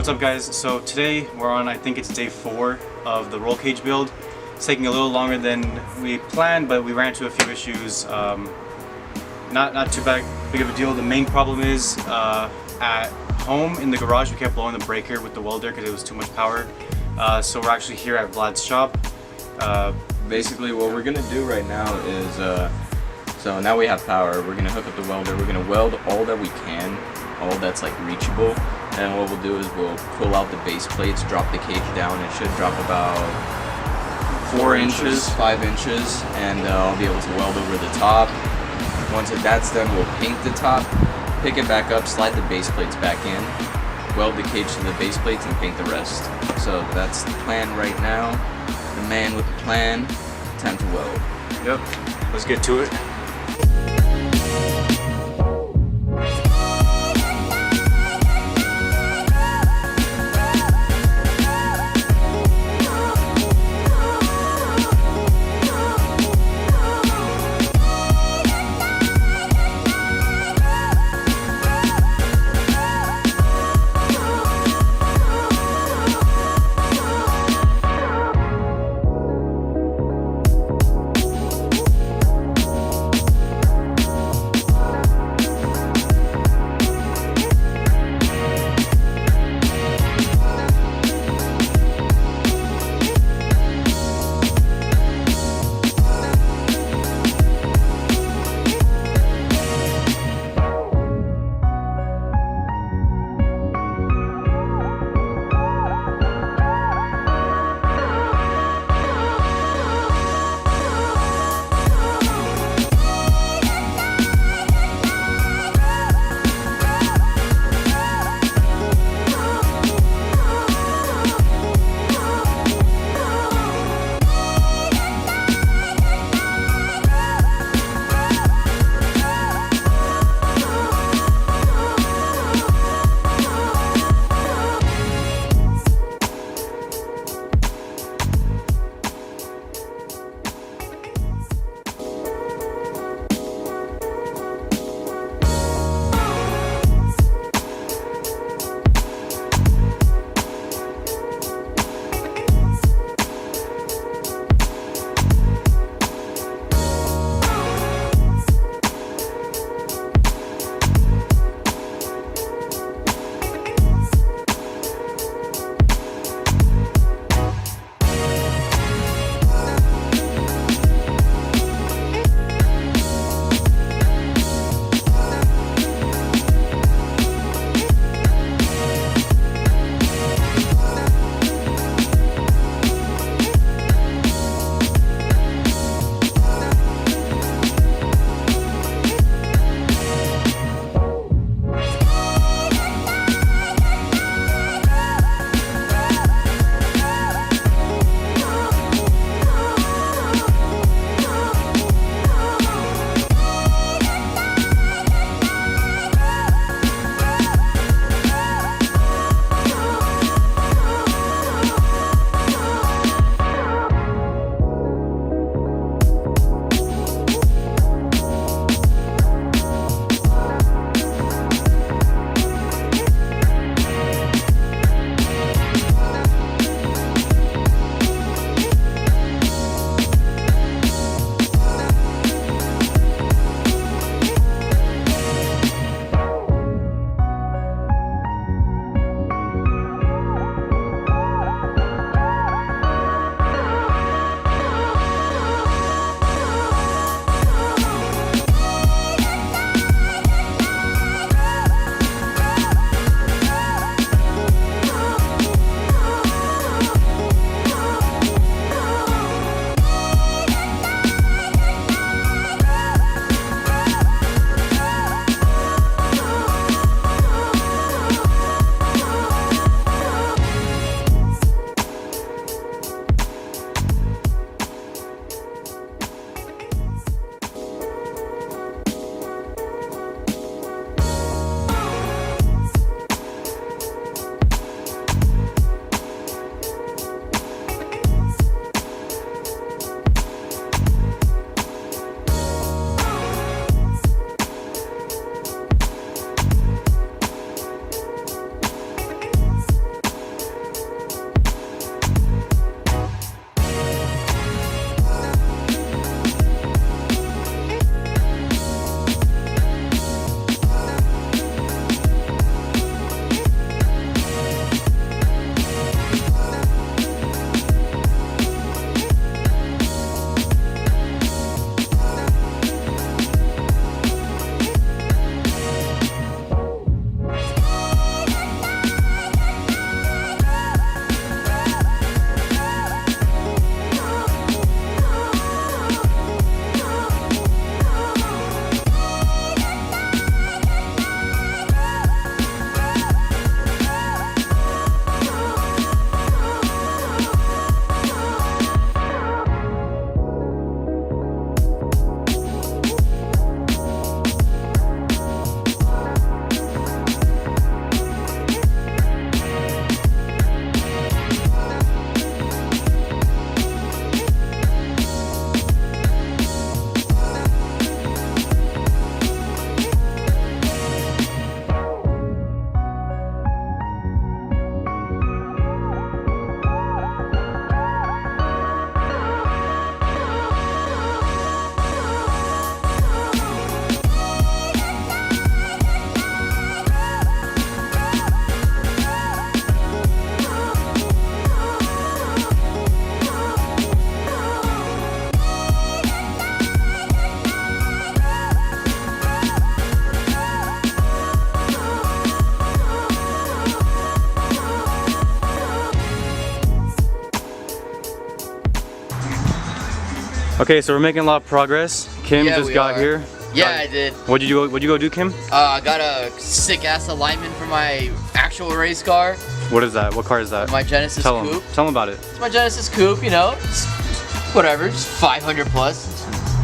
What's up guys? So today we're on, I think it's day 4 of the roll cage build. It's taking a little longer than we planned, but we ran into a few issues. Not too big of a deal. The main problem is at home in the garage we kept blowing the breaker with the welder because it was too much power. So we're actually here at Vlad's shop. Basically what we're gonna do right now is, so now we have power, we're gonna hook up the welder, we're gonna weld all that we can, all that's like reachable, and what we'll do is we'll pull out the base plates, drop the cage down. It should drop about 4 inches, 5 inches, and I'll be able to weld over the top. Once that's done, we'll paint the top, pick it back up, slide the base plates back in, weld the cage to the base plates, and paint the rest. So that's the plan right now. The man with the plan, time to weld. Yep, let's get to it. Okay, so we're making a lot of progress. Kim Yeah, just we got are. here. Yeah, I did. What'd you go do, Kim? I got a sick ass alignment for my actual race car, What is that? What car is that? my Genesis Tell Coupe. him. Tell him about it. It's my Genesis Coupe, you know. It's whatever, just 500 plus.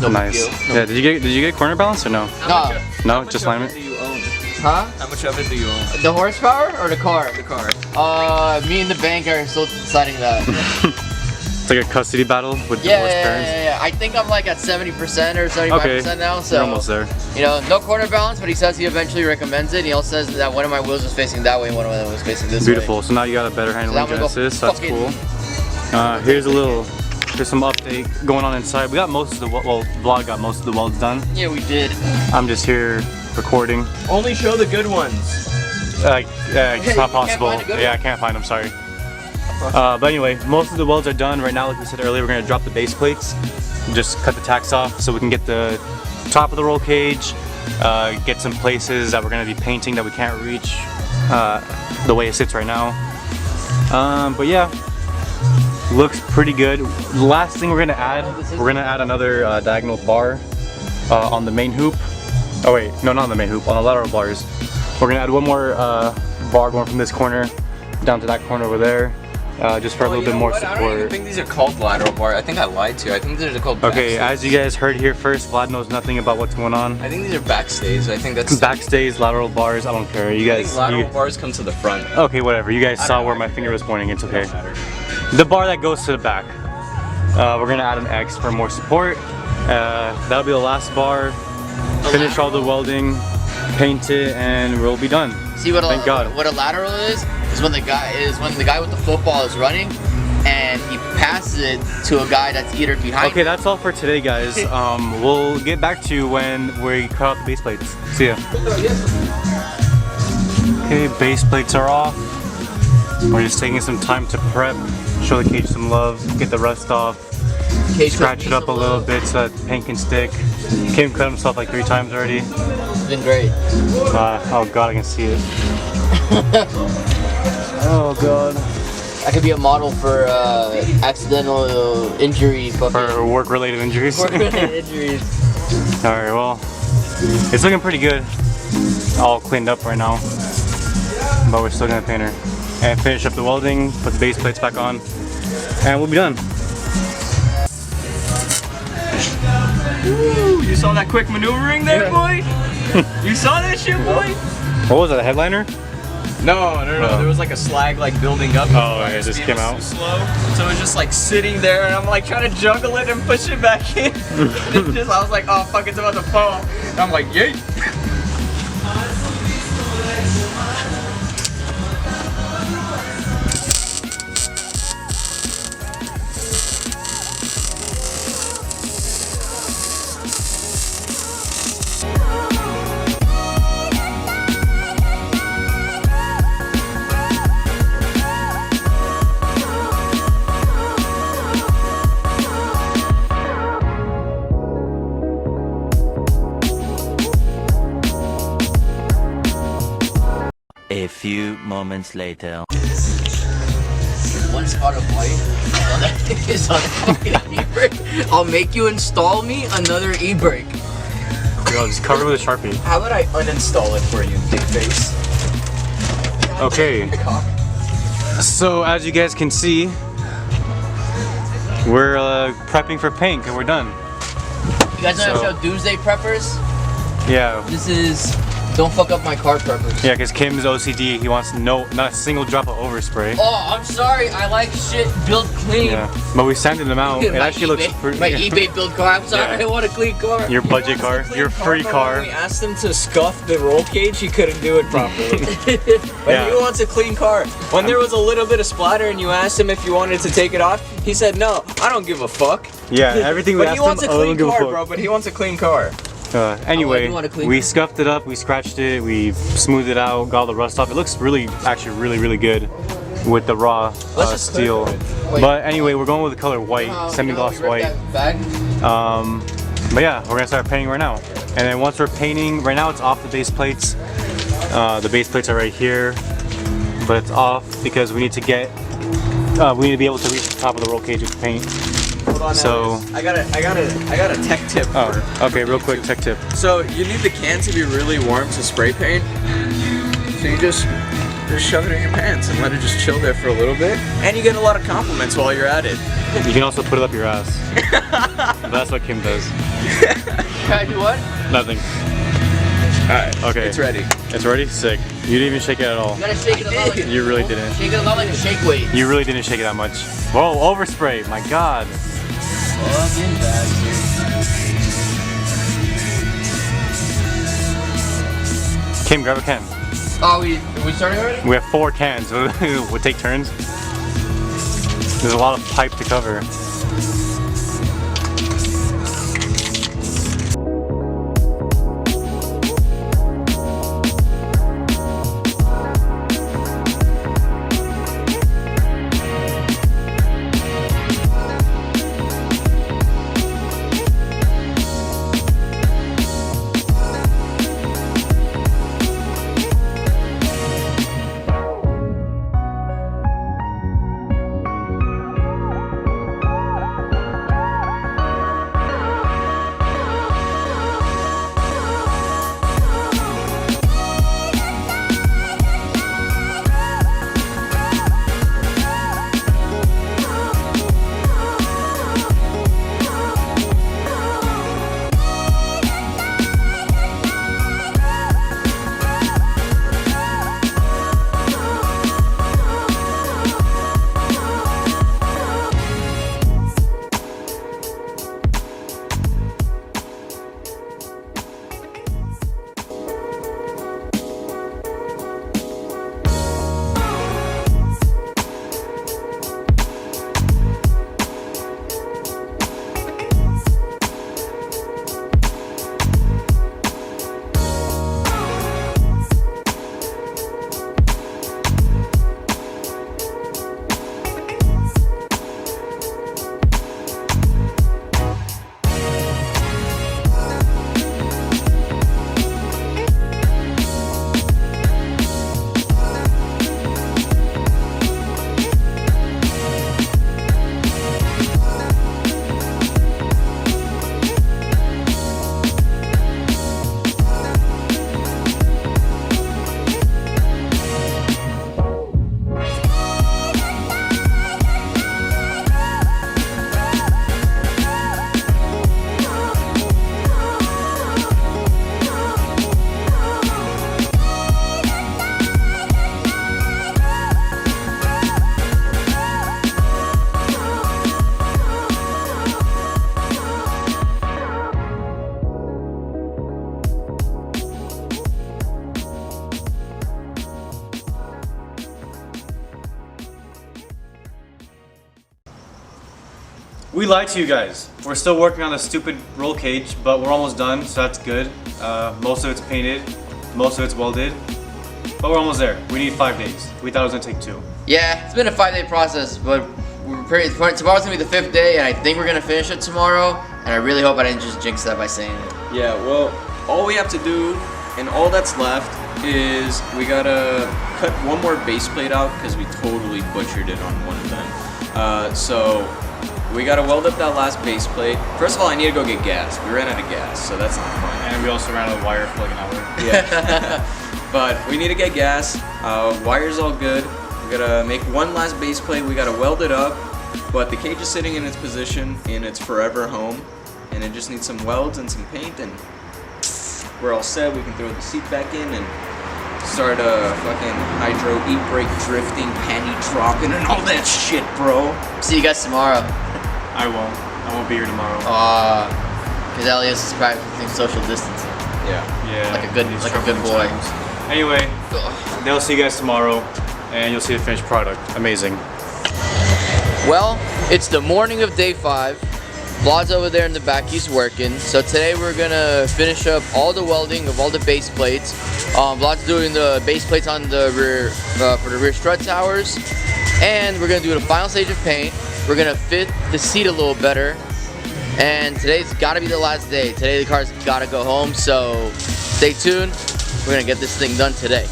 No Nice. big deal. Yeah. Did you get corner balance or no? No. No, just alignment. Do you own? Huh? How much of it do you own? The horsepower or the car? The car. Me and the bank are still deciding that. It's like a custody battle with divorced parents. Yeah. I think I'm like at 70% or 75% now, so You're almost there. you know, no corner balance, but he says he eventually recommends it. He also says that one of my wheels was facing that way and one of them was facing this way. Beautiful. So now you got a better handling I'm gonna go Genesis. That's fucking- cool. Here's some update going on inside. We got most of the vlog got most of the welds done. Yeah, we did. I'm just here recording. Only show the good ones. It's you not can't possible. find a good Yeah, one? I can't find them. Sorry. But anyway, most of the welds are done right now. Like we said earlier, we're gonna drop the base plates, just cut the tacks off so we can get the top of the roll cage, get some places that we're gonna be painting that we can't reach the way it sits right now. But yeah, looks pretty good. The last thing we're gonna add another diagonal bar on the main hoop. Oh wait, no, not on the main hoop, on the lateral bars. We're gonna add one more bar going from this corner down to that corner over there. Just for a little bit more I don't even support. think these are called lateral bar. I think I lied to you. I think these are called Okay, backstays. as you guys heard here first, Vlad knows nothing about what's going on. I think these are backstays. I think that's. Backstays, lateral bars, I don't care. You I guys. think lateral bars come to the front. Okay, whatever. You guys I saw don't know. where my finger was pointing. It's okay. Don't matter. The bar that goes to the back. We're gonna add an X for more support. That'll be the last bar. Finish all the welding, paint it, and we'll be done. See what Thank God. what a lateral is when the guy with the football is running and he passes it to a guy that's either behind. Okay, that's all for today, guys. We'll get back to you when we cut out the base plates. See ya. Okay, base plates are off. We're just taking some time to prep, show the cage some love, get the rust off, scratch it up a little bit so that the paint can stick. Kim cut himself like 3 times already. It's been great. Oh god, I can see it. Oh god. I could be a model for accidental injury. For work-related injuries. Injuries. Alright, well, it's looking pretty good. All cleaned up right now. But we're still gonna paint her. And finish up the welding, put the base plates back on, and we'll be done. Ooh, you saw that quick maneuvering there, boy? You saw that shit, boy? What was that, a headliner? No. There was like a slag like building up. Oh, yeah, it just came out. Too slow, so it was just like sitting there, and I'm like trying to juggle it and push it back in. I was like, oh fuck, it's about to fall. And I'm like, yay. A few moments later. One spot of white on that is on fucking e-brake. I'll make you install me another e-brake. Yo, just cover it with a Sharpie. How about I uninstall it for you, dick face? Okay. So as you guys can see, we're prepping for paint and we're done. You guys know how to So- show Doomsday Preppers? Yeah. This is don't fuck up my car preppers. Yeah, because Kim's OCD, he wants not a single drop of overspray. Oh, I'm sorry. I like shit built clean. Yeah, but we sanded them out. It My actually looks eBay- pretty. My eBay built car. I'm sorry. Yeah. I want a clean car. Your budget car, your free When car. we asked him to scuff the roll cage, he couldn't do it properly. But Yeah. he wants a clean car. When there was a little bit of splatter and you asked him if you wanted to take it off, he said, no, I don't give a fuck. Yeah, everything we But asked he wants him, a I don't clean give a car, fuck. bro, but he wants a clean car. Anyway, do want a clean we car. scuffed it up, we scratched it, we smoothed it out, got all the rust off. It looks actually really good with the raw Let's just steel. clear Wait. But anyway, we're going with the color white, semi-gloss white. Bag? But yeah, we're gonna start painting right now. And then once we're painting, right now it's off the base plates. The base plates are right here, but it's off because we need to be able to reach the top of the roll cage with the paint. Hold on. So- I got a tech tip. Oh, okay, real quick tech tip. So you need the can to be really warm to spray paint. So you just shove it in your pants and let it just chill there for a little bit. And you get a lot of compliments while you're at it. You can also put it up your ass. That's what Kim does. Can I do what? Nothing. Alright. Okay. It's ready. It's ready? Sick. You didn't even shake it at all. You gotta shake it a lot. You really didn't. Shake it a lot like a shake weight. You really didn't shake it that much. Whoa, overspray. My God. Fucking bad. Kim, grab a can. Oh, we starting already? We have 4 cans. We'll take turns. There's a lot of pipe to cover. We lied to you guys. We're still working on the stupid roll cage, but we're almost done, so that's good. Most of it's painted, most of it's welded, but we're almost there. We need 5 days. We thought it was gonna take 2. Yeah, it's been a 5-day process, but tomorrow's gonna be the 5th day, and I think we're gonna finish it tomorrow. And I really hope I didn't just jinx that by saying it. Yeah, well, all we have to do, and all that's left, is we gotta cut one more base plate out because we totally butchered it on one of them. So we gotta weld up that last base plate. First of all, I need to go get gas. We ran out of gas, so that's not fun. And we also ran out of wire for like an hour. Yeah. But we need to get gas. Wire's all good. We gotta make one last base plate. We gotta weld it up. But the cage is sitting in its position in its forever home. And it just needs some welds and some paint, and we're all set. We can throw the seat back in and start fucking hydro, e-brake drifting, panty dropping, and all that shit, bro. See you guys tomorrow. I won't be here tomorrow. Because Elias is practicing social distancing. Yeah. Like a good boy. Anyway, they'll see you guys tomorrow, and you'll see the finished product. Amazing. Well, it's the morning of day 5. Vlad's over there in the back, he's working. So today we're gonna finish up all the welding of all the base plates. Vlad's doing the base plates on the rear, for the rear strut towers. And we're gonna do the final stage of paint. We're gonna fit the seat a little better. And today's gotta be the last day. Today the car's gotta go home, so stay tuned. We're gonna get this thing done today.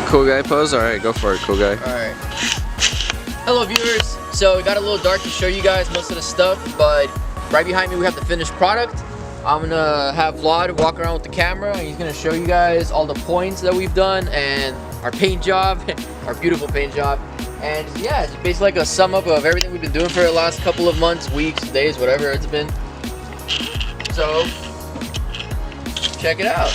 Cool guy pose? Alright, go for it, cool guy. Alright. Hello viewers. So it got a little dark to show you guys most of the stuff, but right behind me we have the finished product. I'm gonna have Vlad walk around with the camera and he's gonna show you guys all the points that we've done and our paint job, our beautiful paint job. And yeah, it's basically like a sum up of everything we've been doing for the last couple of months, weeks, days, whatever it's been. So, check it out.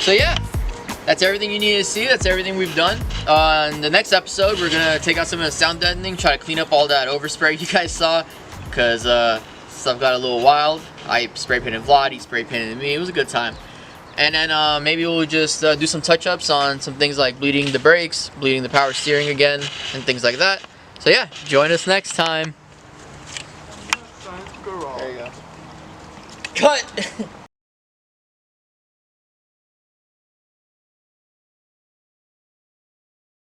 So yeah, that's everything you need to see. That's everything we've done. In the next episode, we're gonna take out some of the sound deadening, try to clean up all that overspray you guys saw, because stuff got a little wild. I spray painted Vlad, he spray painted me. It was a good time. And then maybe we'll just do some touch-ups on some things like bleeding the brakes, bleeding the power steering again, and things like that. So yeah, join us next time. There you go. Cut!